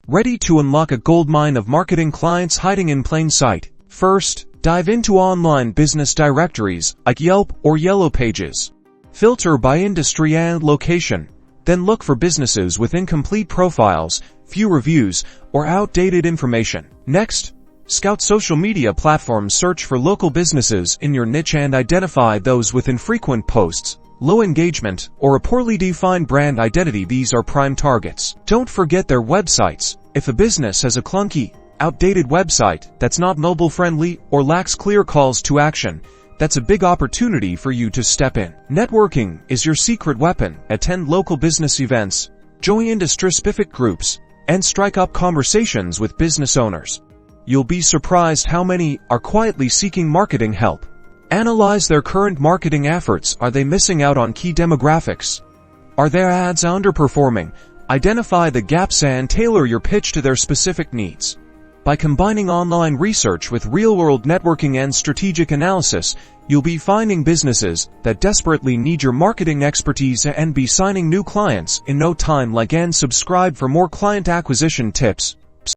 Ready to unlock a goldmine of marketing clients hiding in plain sight? First, dive into online business directories like Yelp or Yellow Pages. Filter by industry and location. Then look for businesses with incomplete profiles, few reviews, or outdated information. Next, scout social media platforms. Search for local businesses in your niche and identify those with infrequent posts, low engagement, or a poorly defined brand identity. These are prime targets. Don't forget their websites. If a business has a clunky, outdated website that's not mobile-friendly or lacks clear calls to action, that's a big opportunity for you to step in. Networking is your secret weapon. Attend local business events, join industry-specific groups, and strike up conversations with business owners. You'll be surprised how many are quietly seeking marketing help. Analyze their current marketing efforts. Are they missing out on key demographics? Are their ads underperforming? Identify the gaps and tailor your pitch to their specific needs. By combining online research with real-world networking and strategic analysis, you'll be finding businesses that desperately need your marketing expertise and be signing new clients in no time. Like and subscribe for more client acquisition tips.